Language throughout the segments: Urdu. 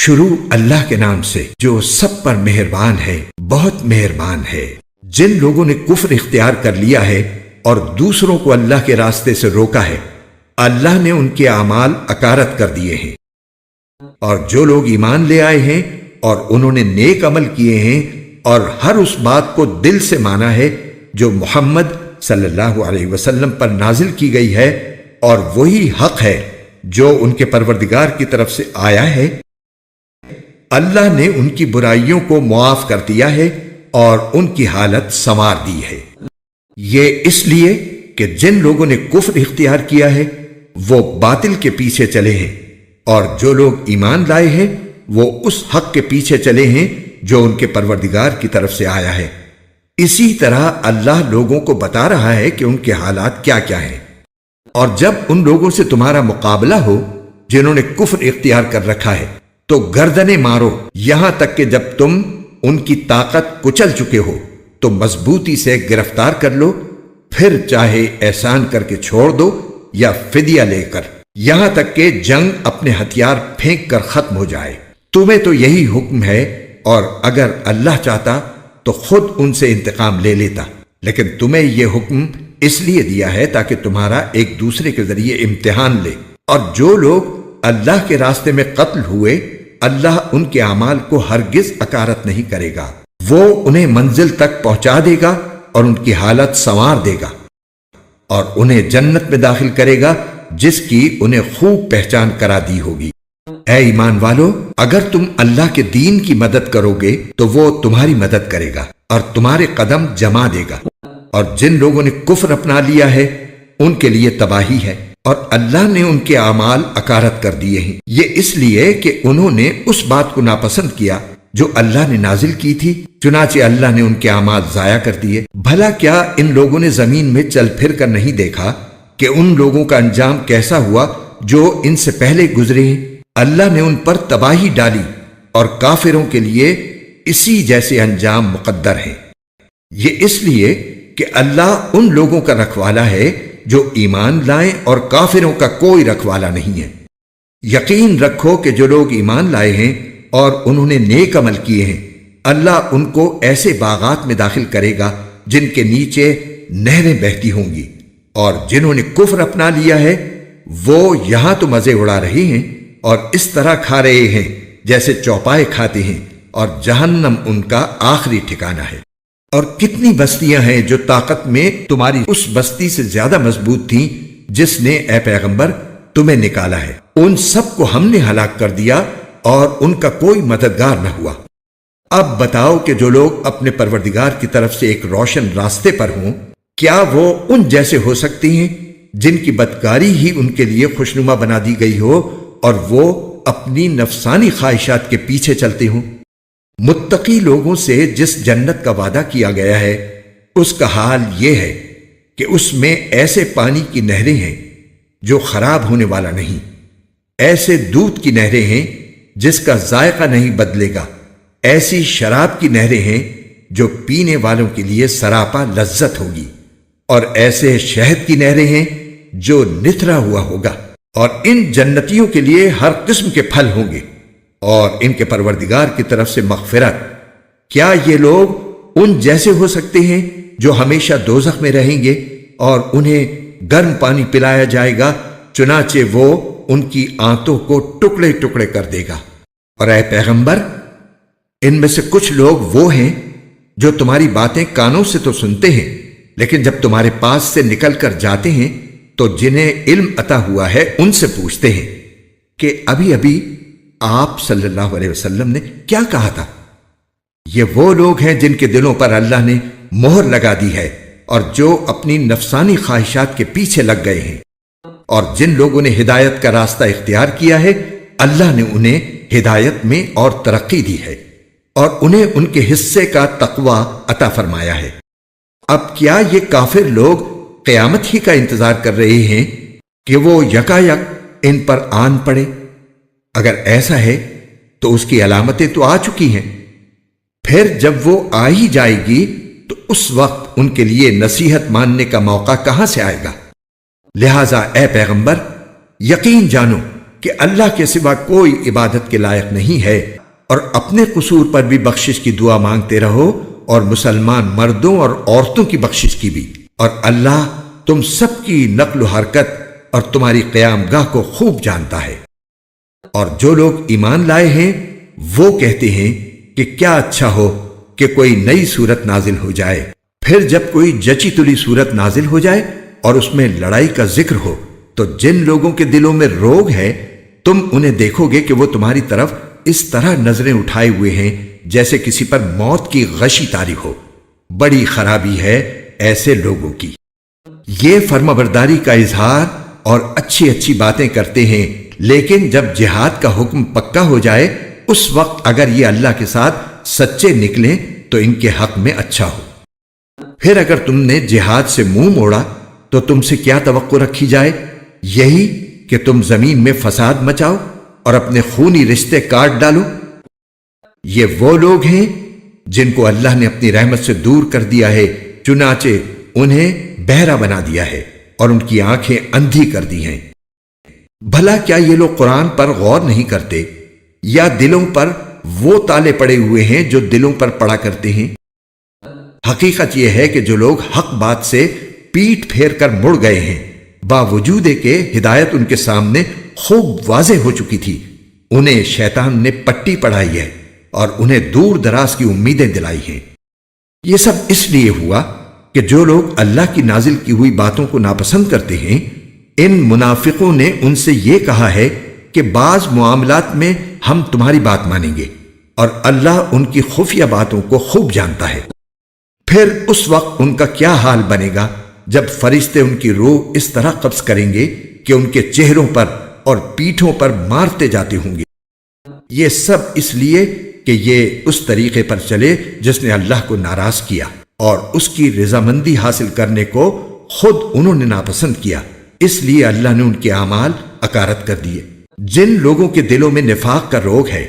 شروع اللہ کے نام سے جو سب پر مہربان ہے، بہت مہربان ہے۔ جن لوگوں نے کفر اختیار کر لیا ہے اور دوسروں کو اللہ کے راستے سے روکا ہے، اللہ نے ان کے اعمال اکارت کر دیے ہیں۔ اور جو لوگ ایمان لے آئے ہیں اور انہوں نے نیک عمل کیے ہیں اور ہر اس بات کو دل سے مانا ہے جو محمد صلی اللہ علیہ وسلم پر نازل کی گئی ہے، اور وہی حق ہے جو ان کے پروردگار کی طرف سے آیا ہے، اللہ نے ان کی برائیوں کو معاف کر دیا ہے اور ان کی حالت سنوار دی ہے۔ یہ اس لیے کہ جن لوگوں نے کفر اختیار کیا ہے وہ باطل کے پیچھے چلے ہیں، اور جو لوگ ایمان لائے ہیں وہ اس حق کے پیچھے چلے ہیں جو ان کے پروردگار کی طرف سے آیا ہے۔ اسی طرح اللہ لوگوں کو بتا رہا ہے کہ ان کے حالات کیا کیا ہیں۔ اور جب ان لوگوں سے تمہارا مقابلہ ہو جنہوں نے کفر اختیار کر رکھا ہے تو گردنیں مارو، یہاں تک کہ جب تم ان کی طاقت کچل چکے ہو تو مضبوطی سے گرفتار کر لو، پھر چاہے احسان کر کے چھوڑ دو یا فدیہ لے کر، یہاں تک کہ جنگ اپنے ہتھیار پھینک کر ختم ہو جائے۔ تمہیں تو یہی حکم ہے، اور اگر اللہ چاہتا تو خود ان سے انتقام لے لیتا، لیکن تمہیں یہ حکم اس لیے دیا ہے تاکہ تمہارا ایک دوسرے کے ذریعے امتحان لے۔ اور جو لوگ اللہ کے راستے میں قتل ہوئے، اللہ ان کے اعمال کو ہرگز اکارت نہیں کرے گا، وہ انہیں منزل تک پہنچا دے گا اور ان کی حالت سنوار دے گا، اور انہیں جنت میں داخل کرے گا جس کی انہیں خوب پہچان کرا دی ہوگی۔ اے ایمان والو، اگر تم اللہ کے دین کی مدد کرو گے تو وہ تمہاری مدد کرے گا اور تمہارے قدم جما دے گا، اور جن لوگوں نے کفر اپنا لیا ہے ان کے لیے تباہی ہے، اور اللہ نے ان کے اعمال اکارت کر دیے ہیں۔ یہ اس لیے کہ انہوں نے اس بات کو ناپسند کیا جو اللہ نے نازل کی تھی، چنانچہ اللہ نے ان کے اعمال ضائع کر دیے۔ بھلا کیا ان لوگوں نے زمین میں چل پھر کر نہیں دیکھا کہ ان لوگوں کا انجام کیسا ہوا جو ان سے پہلے گزرے ہیں؟ اللہ نے ان پر تباہی ڈالی، اور کافروں کے لیے اسی جیسے انجام مقدر ہیں۔ یہ اس لیے کہ اللہ ان لوگوں کا رکھوالا ہے جو ایمان لائیں، اور کافروں کا کوئی رکھوالا نہیں ہے۔ یقین رکھو کہ جو لوگ ایمان لائے ہیں اور انہوں نے نیک عمل کیے ہیں، اللہ ان کو ایسے باغات میں داخل کرے گا جن کے نیچے نہریں بہتی ہوں گی، اور جنہوں نے کفر اپنا لیا ہے وہ یہاں تو مزے اڑا رہے ہیں اور اس طرح کھا رہے ہیں جیسے چوپائے کھاتے ہیں، اور جہنم ان کا آخری ٹھکانہ ہے۔ اور کتنی بستیاں ہیں جو طاقت میں تمہاری اس بستی سے زیادہ مضبوط تھیں جس نے اے پیغمبر تمہیں نکالا ہے، ان سب کو ہم نے ہلاک کر دیا اور ان کا کوئی مددگار نہ ہوا۔ اب بتاؤ کہ جو لوگ اپنے پروردگار کی طرف سے ایک روشن راستے پر ہوں، کیا وہ ان جیسے ہو سکتے ہیں جن کی بدکاری ہی ان کے لیے خوشنما بنا دی گئی ہو اور وہ اپنی نفسانی خواہشات کے پیچھے چلتے ہوں؟ متقی لوگوں سے جس جنت کا وعدہ کیا گیا ہے اس کا حال یہ ہے کہ اس میں ایسے پانی کی نہریں ہیں جو خراب ہونے والا نہیں، ایسے دودھ کی نہریں ہیں جس کا ذائقہ نہیں بدلے گا، ایسی شراب کی نہریں ہیں جو پینے والوں کے لیے سراپا لذت ہوگی، اور ایسے شہد کی نہریں ہیں جو نتھرا ہوا ہوگا، اور ان جنتیوں کے لیے ہر قسم کے پھل ہوں گے، اور ان کے پروردگار کی طرف سے مغفرت۔ کیا یہ لوگ ان جیسے ہو سکتے ہیں جو ہمیشہ دوزخ میں رہیں گے اور انہیں گرم پانی پلایا جائے گا چنانچہ وہ ان کی آنتوں کو ٹکڑے ٹکڑے کر دے گا؟ اور اے پیغمبر، ان میں سے کچھ لوگ وہ ہیں جو تمہاری باتیں کانوں سے تو سنتے ہیں، لیکن جب تمہارے پاس سے نکل کر جاتے ہیں تو جنہیں علم عطا ہوا ہے ان سے پوچھتے ہیں کہ ابھی آپ صلی اللہ علیہ وسلم نے کیا کہا تھا؟ یہ وہ لوگ ہیں جن کے دلوں پر اللہ نے مہر لگا دی ہے، اور جو اپنی نفسانی خواہشات کے پیچھے لگ گئے ہیں، اور جن لوگوں نے ہدایت کا راستہ اختیار کیا ہے اللہ نے انہیں ہدایت میں اور ترقی دی ہے، اور انہیں ان کے حصے کا تقوی عطا فرمایا ہے۔ اب کیا یہ کافر لوگ قیامت ہی کا انتظار کر رہے ہیں کہ وہ یکایک ان پر آن پڑے؟ اگر ایسا ہے تو اس کی علامتیں تو آ چکی ہیں، پھر جب وہ آ ہی جائے گی تو اس وقت ان کے لیے نصیحت ماننے کا موقع کہاں سے آئے گا؟ لہذا اے پیغمبر، یقین جانو کہ اللہ کے سوا کوئی عبادت کے لائق نہیں ہے، اور اپنے قصور پر بھی بخشش کی دعا مانگتے رہو، اور مسلمان مردوں اور عورتوں کی بخشش کی بھی، اور اللہ تم سب کی نقل و حرکت اور تمہاری قیام گاہ کو خوب جانتا ہے۔ اور جو لوگ ایمان لائے ہیں وہ کہتے ہیں کہ کیا اچھا ہو کہ کوئی نئی صورت نازل ہو جائے، پھر جب کوئی جچی تلی صورت نازل ہو جائے اور اس میں لڑائی کا ذکر ہو تو جن لوگوں کے دلوں میں روگ ہے تم انہیں دیکھو گے کہ وہ تمہاری طرف اس طرح نظریں اٹھائے ہوئے ہیں جیسے کسی پر موت کی غشی طاری ہو۔ بڑی خرابی ہے ایسے لوگوں کی۔ یہ فرمانبرداری کا اظہار اور اچھی اچھی باتیں کرتے ہیں، لیکن جب جہاد کا حکم پکا ہو جائے اس وقت اگر یہ اللہ کے ساتھ سچے نکلیں تو ان کے حق میں اچھا ہو۔ پھر اگر تم نے جہاد سے منہ موڑا تو تم سے کیا توقع رکھی جائے؟ یہی کہ تم زمین میں فساد مچاؤ اور اپنے خونی رشتے کاٹ ڈالو۔ یہ وہ لوگ ہیں جن کو اللہ نے اپنی رحمت سے دور کر دیا ہے، چنانچہ انہیں بہرا بنا دیا ہے اور ان کی آنکھیں اندھی کر دی ہیں۔ بھلا کیا یہ لوگ قرآن پر غور نہیں کرتے، یا دلوں پر وہ تالے پڑے ہوئے ہیں جو دلوں پر پڑا کرتے ہیں؟ حقیقت یہ ہے کہ جو لوگ حق بات سے پیٹ پھیر کر مڑ گئے ہیں، باوجود کہ ہدایت ان کے سامنے خوب واضح ہو چکی تھی، انہیں شیطان نے پٹی پڑھائی ہے اور انہیں دور دراز کی امیدیں دلائی ہیں۔ یہ سب اس لیے ہوا کہ جو لوگ اللہ کی نازل کی ہوئی باتوں کو ناپسند کرتے ہیں، ان منافقوں نے ان سے یہ کہا ہے کہ بعض معاملات میں ہم تمہاری بات مانیں گے، اور اللہ ان کی خفیہ باتوں کو خوب جانتا ہے۔ پھر اس وقت ان کا کیا حال بنے گا جب فرشتے ان کی روح اس طرح قبض کریں گے کہ ان کے چہروں پر اور پیٹھوں پر مارتے جاتے ہوں گے۔ یہ سب اس لیے کہ یہ اس طریقے پر چلے جس نے اللہ کو ناراض کیا، اور اس کی رضامندی حاصل کرنے کو خود انہوں نے ناپسند کیا، اس لیے اللہ نے ان کے اعمال اکارت کر دیے۔ جن لوگوں کے دلوں میں نفاق کا روگ ہے،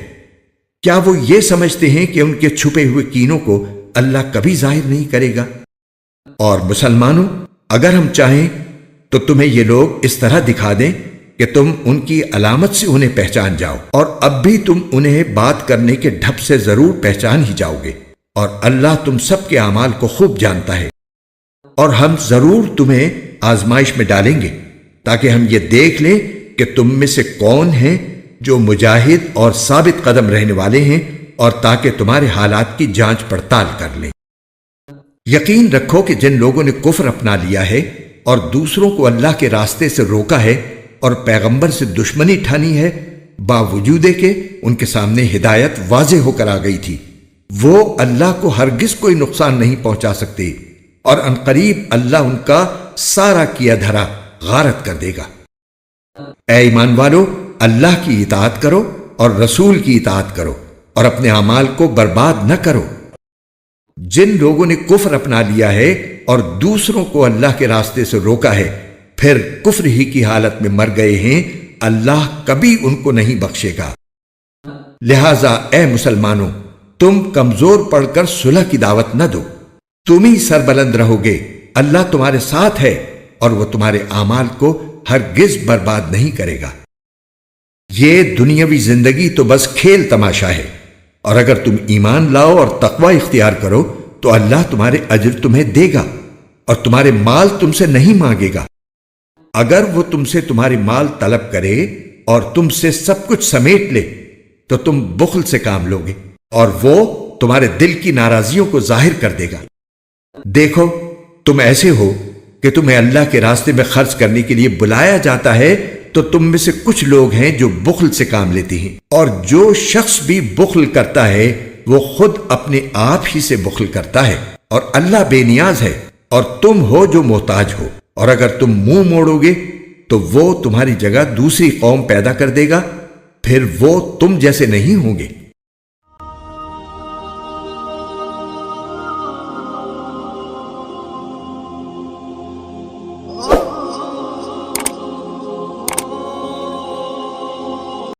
کیا وہ یہ سمجھتے ہیں کہ ان کے چھپے ہوئے کینوں کو اللہ کبھی ظاہر نہیں کرے گا؟ اور مسلمانوں، اگر ہم چاہیں تو تمہیں یہ لوگ اس طرح دکھا دیں کہ تم ان کی علامت سے انہیں پہچان جاؤ، اور اب بھی تم انہیں بات کرنے کے ڈھب سے ضرور پہچان ہی جاؤ گے، اور اللہ تم سب کے اعمال کو خوب جانتا ہے۔ اور ہم ضرور تمہیں آزمائش میں ڈالیں گے تاکہ ہم یہ دیکھ لیں کہ تم میں سے کون ہیں جو مجاہد اور ثابت قدم رہنے والے ہیں، اور تاکہ تمہارے حالات کی جانچ پڑتال کر لیں۔ یقین رکھو کہ جن لوگوں نے کفر اپنا لیا ہے اور دوسروں کو اللہ کے راستے سے روکا ہے اور پیغمبر سے دشمنی ٹھانی ہے، باوجود کہ ان کے سامنے ہدایت واضح ہو کر آ گئی تھی، وہ اللہ کو ہرگز کوئی نقصان نہیں پہنچا سکتے، اور عنقریب اللہ ان کا سارا کیا دھرا غارت کر دے گا۔ اے ایمان والو، اللہ کی اطاعت کرو اور رسول کی اطاعت کرو، اور اپنے اعمال کو برباد نہ کرو۔ جن لوگوں نے کفر اپنا لیا ہے اور دوسروں کو اللہ کے راستے سے روکا ہے، پھر کفر ہی کی حالت میں مر گئے ہیں، اللہ کبھی ان کو نہیں بخشے گا۔ لہذا اے مسلمانوں، تم کمزور پڑھ کر صلح کی دعوت نہ دو، تم ہی سربلند رہو گے، اللہ تمہارے ساتھ ہے اور وہ تمہارے اعمال کو ہرگز برباد نہیں کرے گا۔ یہ دنیاوی زندگی تو بس کھیل تماشا ہے، اور اگر تم ایمان لاؤ اور تقوی اختیار کرو تو اللہ تمہارے اجر تمہیں دے گا اور تمہارے مال تم سے نہیں مانگے گا۔ اگر وہ تم سے تمہارے مال طلب کرے اور تم سے سب کچھ سمیٹ لے تو تم بخل سے کام لوگے، اور وہ تمہارے دل کی ناراضیوں کو ظاہر کر دے گا۔ دیکھو، تم ایسے ہو کہ تمہیں اللہ کے راستے میں خرچ کرنے کے لیے بلایا جاتا ہے تو تم میں سے کچھ لوگ ہیں جو بخل سے کام لیتے ہیں، اور جو شخص بھی بخل کرتا ہے وہ خود اپنے آپ ہی سے بخل کرتا ہے، اور اللہ بے نیاز ہے اور تم ہو جو محتاج ہو۔ اور اگر تم منہ موڑو گے تو وہ تمہاری جگہ دوسری قوم پیدا کر دے گا، پھر وہ تم جیسے نہیں ہوں گے۔